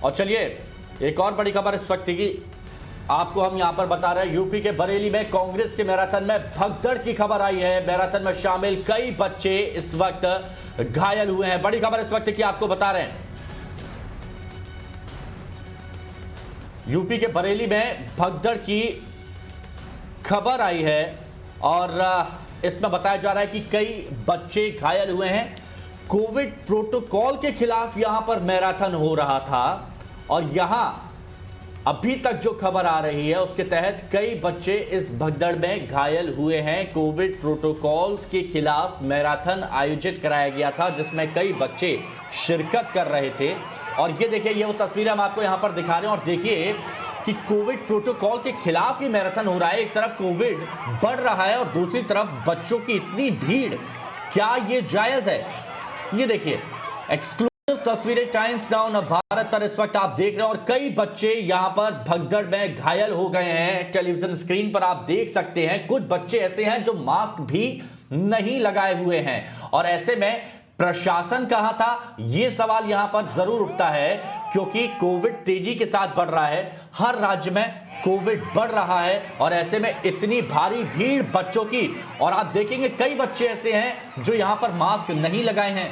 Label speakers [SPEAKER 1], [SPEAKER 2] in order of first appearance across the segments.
[SPEAKER 1] और चलिए एक और बड़ी खबर इस वक्त की आपको हम यहां पर बता रहे हैं। यूपी के बरेली में कांग्रेस के मैराथन में भगदड़ की खबर आई है। मैराथन में शामिल कई बच्चे इस वक्त घायल हुए हैं। बड़ी खबर इस वक्त की आपको बता रहे हैं। यूपी के बरेली में भगदड़ की खबर आई है और इसमें बताया जा रहा है कि कई बच्चे घायल हुए हैं। कोविड प्रोटोकॉल के खिलाफ यहां पर मैराथन हो रहा था और यहां अभी तक जो खबर आ रही है उसके तहत कई बच्चे इस भगदड़ में घायल हुए हैं। कोविड प्रोटोकॉल्स के खिलाफ मैराथन आयोजित कराया गया था जिसमें कई बच्चे शिरकत कर रहे थे और ये देखिए, ये वो तस्वीरें हम आपको यहां पर दिखा रहे हैं और देखिए कि कोविड प्रोटोकॉल के खिलाफ ही मैराथन हो रहा है। एक तरफ कोविड बढ़ रहा है और दूसरी तरफ बच्चों की इतनी भीड़, क्या ये जायज है? ये देखिए एक्सक्लूसिव तस्वीरें टाइम्स नाउ भारत पर इस वक्त आप देख रहे हैं और कई बच्चे यहां पर भगदड़ में घायल हो गए हैं। टेलीविजन स्क्रीन पर आप देख सकते हैं कुछ बच्चे ऐसे हैं जो मास्क भी नहीं लगाए हुए हैं और ऐसे में प्रशासन कहां था, यह सवाल यहां पर जरूर उठता है क्योंकि कोविड तेजी के साथ बढ़ रहा है। हर राज्य में कोविड बढ़ रहा है और ऐसे में इतनी भारी भीड़ बच्चों की, और आप देखेंगे कई बच्चे ऐसे हैं जो यहां पर मास्क नहीं लगाए हैं।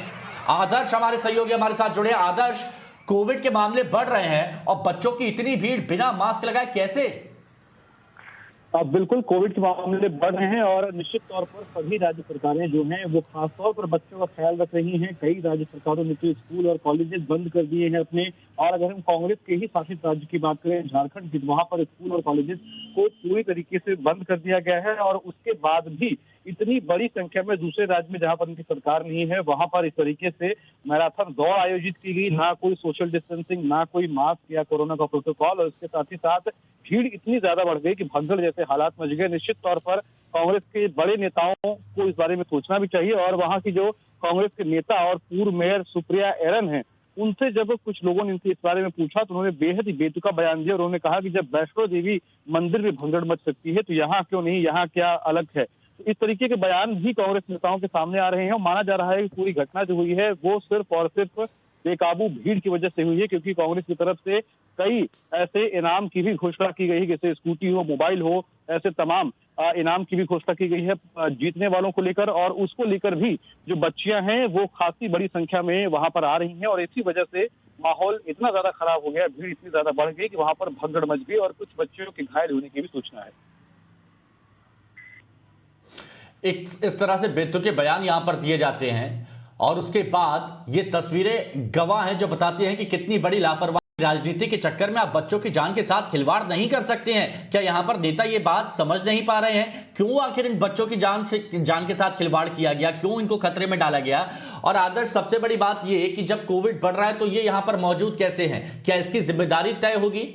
[SPEAKER 1] आदर्श हमारे सहयोगी हमारे साथ जुड़े। आदर्श, कोविड के मामले बढ़ रहे हैं और बच्चों की इतनी भीड़ बिना मास्क लगाए कैसे?
[SPEAKER 2] बिल्कुल, कोविड के मामले बढ़ रहे हैं और निश्चित तौर पर सभी राज्य सरकारें जो हैं वो खासतौर पर बच्चों का ख्याल रख रही हैं। कई राज्य सरकारों ने तो स्कूल और कॉलेजेस बंद कर दिए हैं अपने, और अगर हम कांग्रेस के ही शासित राज्य की बात करें झारखंड की, वहां पर स्कूल और कॉलेजेस को पूरी तरीके से बंद कर दिया गया है और उसके बाद भी इतनी बड़ी संख्या में दूसरे राज्य में जहां पर उनकी सरकार नहीं है वहां पर इस तरीके से मैराथन दौड़ आयोजित की गई। ना कोई सोशल डिस्टेंसिंग, ना कोई मास्क या कोरोना का प्रोटोकॉल, और इसके साथ ही साथ भीड़ इतनी ज्यादा बढ़ गई कि भगदड़ जैसे हालात मच गए। निश्चित तौर पर कांग्रेस के बड़े नेताओं को इस बारे में सोचना भी चाहिए और वहां की जो कांग्रेस के नेता और पूर्व मेयर सुप्रिया एरन है, उनसे जब कुछ लोगों ने इनसे इस बारे में पूछा तो उन्होंने बेहद ही बेतुका बयान दिया और उन्होंने कहा कि जब वैष्णो देवी मंदिर में भगदड़ मच सकती है तो यहाँ क्यों नहीं, यहाँ क्या अलग है। तो इस तरीके के बयान भी कांग्रेस नेताओं के सामने आ रहे हैं और माना जा रहा है कि पूरी घटना जो हुई है वो सिर्फ और सिर्फ बेकाबू भीड़ की वजह से हुई है, क्योंकि कांग्रेस की तरफ से कई ऐसे इनाम की भी घोषणा की गई है, जैसे स्कूटी हो, मोबाइल हो, ऐसे तमाम इनाम की भी घोषणा की गई है जीतने वालों को लेकर, और उसको लेकर भी जो बच्चियां हैं वो खासी बड़ी संख्या में वहां पर आ रही हैं और इसी वजह से माहौल इतना ज्यादा खराब हो गया, भीड़ इतनी ज्यादा बढ़ गई कि वहां पर भगदड़ मच गई और कुछ बच्चों के घायल होने की भी सूचना है।
[SPEAKER 1] इस तरह से बेतुके बयान यहां पर दिए जाते हैं और उसके बाद ये तस्वीरें गवाह हैं जो बताती हैं कि कितनी बड़ी लापरवाही। राजनीति के चक्कर में आप बच्चों की जान के साथ खिलवाड़ नहीं कर सकते हैं। क्या यहां पर नेता ये बात समझ नहीं पा रहे हैं? क्यों आखिर इन बच्चों की जान के साथ खिलवाड़ किया गया, क्यों इनको खतरे में डाला गया? और आदर्श, सबसे बड़ी बात ये कि जब कोविड बढ़ रहा है तो ये यहां पर मौजूद कैसे हैं? क्या इसकी जिम्मेदारी तय होगी?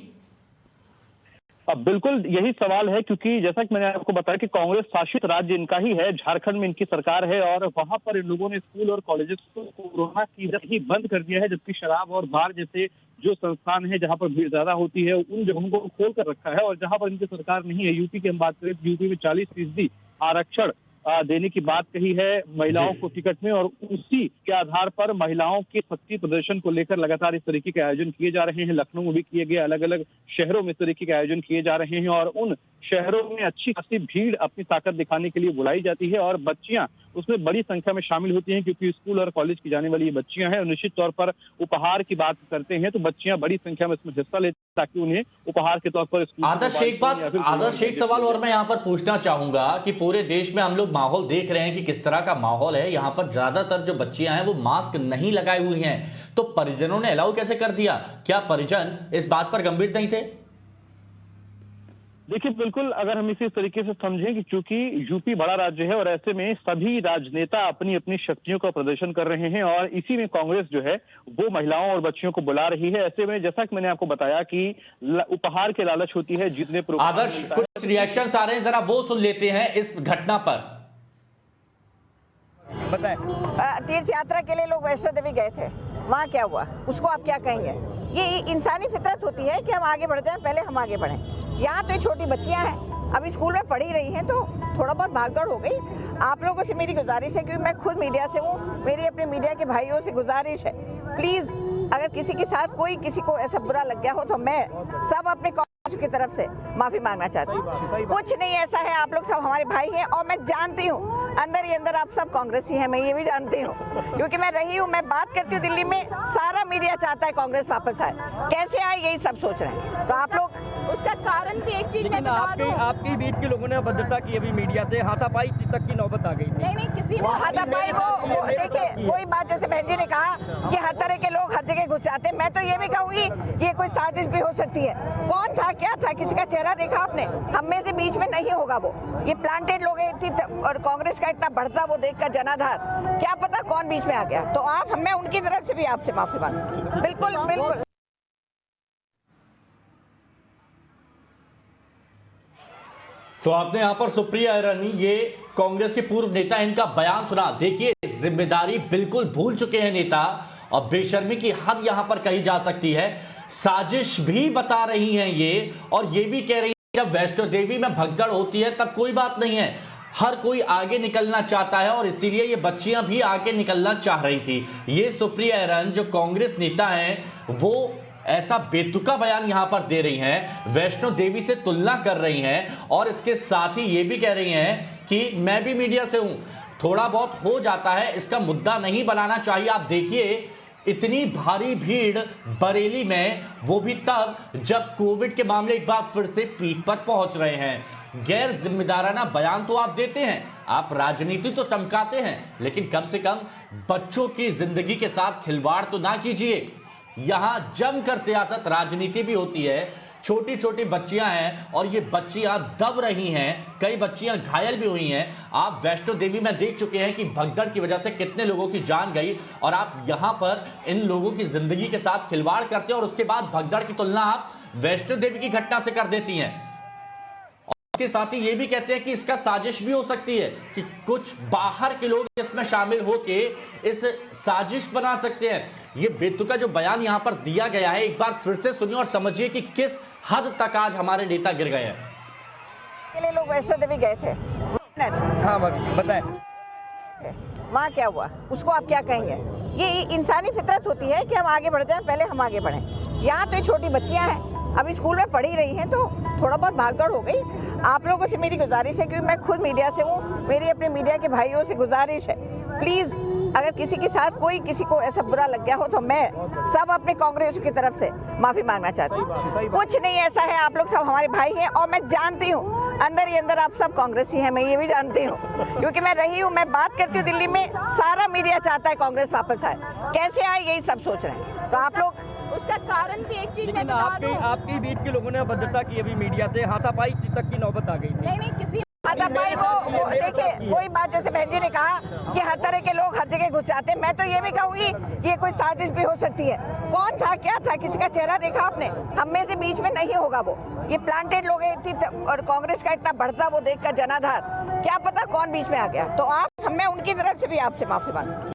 [SPEAKER 2] अब बिल्कुल यही सवाल है, क्योंकि जैसा कि मैंने आपको बताया कि कांग्रेस शासित राज्य इनका ही है, झारखंड में इनकी सरकार है और वहां पर इन लोगों ने स्कूल और कॉलेजेस को कोरोना की वजह ही बंद कर दिया है, जबकि शराब और बार जैसे जो संस्थान है जहां पर भीड़ ज्यादा होती है उन जगहों को खोल कर रखा है। और जहां पर इनकी सरकार नहीं है, यूपी की हम बात करें, यूपी में 40% आरक्षण देने की बात कही है महिलाओं को टिकट में, और उसी के आधार पर महिलाओं के शक्ति प्रदर्शन को लेकर लगातार इस तरीके के आयोजन किए जा रहे हैं। लखनऊ में भी किए गए, अलग अलग शहरों में इस तरीके के आयोजन किए जा रहे हैं और उन शहरों में अच्छी खासी भीड़ अपनी ताकत दिखाने के लिए बुलाई जाती है और बच्चियां उसमें बड़ी संख्या में शामिल होती हैं, क्योंकि स्कूल और कॉलेज की जाने वाली ये बच्चियां हैं। और निश्चित तौर पर उपहार की बात करते हैं तो बच्चियां बड़ी संख्या में इसमें हिस्सा लेती हैं ताकि उन्हें उपहार के तौर पर।
[SPEAKER 1] आदर्श, एक सवाल और मैं यहाँ पर पूछना चाहूंगा कि पूरे देश में हम लोग माहौल देख रहे हैं कि किस तरह का माहौल है। यहाँ पर ज्यादातर जो बच्चियां हैं वो मास्क नहीं लगाए हुई हैं, तो परिजनों ने अलाउ कैसे कर दिया? क्या परिजन इस बात पर गंभीर नहीं थे?
[SPEAKER 2] देखिए, बिल्कुल, अगर हम इसी तरीके से समझें कि चूंकि यूपी बड़ा राज्य है और ऐसे में सभी राजनेता अपनी अपनी शक्तियों का प्रदर्शन कर रहे हैं और इसी में कांग्रेस जो है वो महिलाओं और बच्चियों को बुला रही है। ऐसे में जैसा कि मैंने आपको बताया कि उपहार के लालच होती है, जितने
[SPEAKER 1] आदर्श कुछ रिएक्शंस आ रहे हैं, जरा वो सुन लेते हैं इस घटना पर।
[SPEAKER 3] बताएं। तीर्थ यात्रा के लिए लोग वैष्णो देवी गए थे, वहाँ क्या हुआ उसको आप क्या कहेंगे? ये इंसानी फितरत होती है कि हम आगे बढ़ते हैं, पहले हम आगे बढ़ें। यहाँ तो ये छोटी बच्चियाँ हैं, अभी स्कूल में पढ़ ही रही हैं, तो थोड़ा बहुत भागदौड़ हो गई। आप लोगों से मेरी गुजारिश है, क्योंकि मैं खुद मीडिया से हूँ, मेरी अपने मीडिया के भाइयों से गुजारिश है, प्लीज़ अगर किसी के साथ कोई किसी को ऐसा बुरा लग गया हो तो मैं सब अपने कांग्रेस की तरफ से माफी मांगना चाहती हूँ। कुछ नहीं ऐसा है, आप लोग सब हमारे भाई हैं और मैं जानती हूँ अंदर ही अंदर आप सब कांग्रेसी हैं, मैं ये भी जानती हूँ क्योंकि मैं रही हूँ, मैं बात करती हूँ दिल्ली में, सारा मीडिया चाहता है कांग्रेस वापस आए, कैसे आए यही सब सोच रहे हैं। तो आप लोग
[SPEAKER 4] उसका कारण भी एक चीज मैं बता दूं,
[SPEAKER 5] आपकी बीच के लोगों ने अभद्रता की, अभी मीडिया से हाथापाई तक की नौबत आ गई थी।
[SPEAKER 4] नहीं किसी ने
[SPEAKER 3] हाथापाई वो देखिए वही बात जैसे बहन जी ने कहा कि हर तरह के लोग हर जगह घुस जाते हैं, मैं तो ये भी कहूंगी ये कोई साजिश भी हो सकती है। कौन था क्या था, किसी का चेहरा देखा आपने? हम में से बीच में नहीं होगा वो, ये प्लांटेड लोग हैं और कांग्रेस का इतना बढ़ता वो देखकर जनाधार, क्या पता कौन बीच में आ गया। तो आप मैं उनकी तरफ से भी आपसे माफी मांगू। बिल्कुल बिल्कुल।
[SPEAKER 1] तो आपने यहां पर सुप्रिया ईरानी, ये कांग्रेस के पूर्व नेता, इनका बयान सुना। देखिए, जिम्मेदारी बिल्कुल भूल चुके हैं नेता और बेशर्मी की हद यहां पर कही जा सकती है। साजिश भी बता रही हैं ये, और ये भी कह रही है जब वैष्णो देवी में भगदड़ होती है तब कोई बात नहीं है, हर कोई आगे निकलना चाहता है और इसीलिए ये बच्चियां भी आगे निकलना चाह रही थी। ये सुप्रिया ईरानी जो कांग्रेस नेता हैं वो ऐसा बेतुका बयान यहां पर दे रही हैं, वैष्णो देवी से तुलना कर रही हैं और इसके साथ ही ये भी कह रही हैं कि मैं भी मीडिया से हूं, थोड़ा बहुत हो जाता है, इसका मुद्दा नहीं बनाना चाहिए। आप देखिए इतनी भारी भीड़ बरेली में, वो भी तब जब कोविड के मामले एक बार फिर से पीक पर पहुंच रहे हैं। गैर जिम्मेदाराना बयान तो आप देते हैं, आप राजनीति तो चमकाते हैं, लेकिन कम से कम बच्चों की जिंदगी के साथ खिलवाड़ तो ना कीजिए। यहां जमकर सियासत राजनीति भी होती है। छोटी छोटी बच्चियां हैं और ये बच्चियां दब रही हैं, कई बच्चियां घायल भी हुई हैं। आप वैष्णो देवी में देख चुके हैं कि भगदड़ की वजह से कितने लोगों की जान गई, और आप यहां पर इन लोगों की जिंदगी के साथ खिलवाड़ करते हैं और उसके बाद भगदड़ की तुलना आप वैष्णो देवी की घटना से कर देती हैं। के साथ ही ये भी कहते हैं कि इसका साजिश भी हो सकती है कि कुछ बाहर के लोग इसमें शामिल होके इस साजिश बना सकते हैं। ये बेतुका जो बयान यहां पर दिया गया है, एक बार फिर से सुनिए और समझिए कि किस हद तक आज हमारे नेता गिर गए हैं।
[SPEAKER 3] के लिए लोग वैष्णो देवी गए थे,
[SPEAKER 5] हाँ बताएं
[SPEAKER 3] वहाँ क्या हुआ, उसको आप क्या कहेंगे? ये इंसानी फितरत होती है कि हम आगे बढ़ जाएं, पहले हम आगे बढ़ें। यहाँ तो ये छोटी बच्चियां हैं, अभी स्कूल में पढ़ी रही हैं, तो थोड़ा बहुत भागदौड़ हो गई। आप लोगों से मेरी गुजारिश है, क्योंकि मैं खुद मीडिया से हूँ, मेरी अपने मीडिया के भाइयों से गुजारिश है, प्लीज अगर किसी के साथ कोई किसी को ऐसा बुरा लग गया हो तो मैं सब अपने कांग्रेस की तरफ से माफी मांगना चाहती हूँ। कुछ नहीं ऐसा है, आप लोग सब हमारे भाई हैं और मैं जानती हूँ अंदर ही अंदर आप सब कांग्रेसी हैं, मैं ये भी जानती हूँ क्योंकि मैं रही हूँ, मैं बात करती हूँ दिल्ली में, सारा मीडिया चाहता है कांग्रेस वापस आए, कैसे आए यही सब सोच रहे हैं। तो आप लोग
[SPEAKER 4] उसका कारण भी एक चीज मैं बता दूं,
[SPEAKER 5] आपकी बीच के लोगों ने अभद्रता की, अभी मीडिया से हाथापाई तक की नौबत आ गई थी।
[SPEAKER 4] नहीं किसी
[SPEAKER 3] हाथापाई वो देखिए वही बात जैसे बहन जी ने कहा कि हर तरह के लोग हर जगह घुस जाते हैं, मैं तो ये भी कहूंगी ये कोई साजिश भी हो सकती है। कौन था क्या था, किसी का चेहरा देखा आपने? हम में से बीच में नहीं होगा वो, ये प्लांटेड लोग हैं और कांग्रेस का इतना बढ़ता वो देखकर जनाधार, क्या पता कौन बीच में आ गया। तो आप मैं उनकी तरफ से भी आपसे माफी मांगू।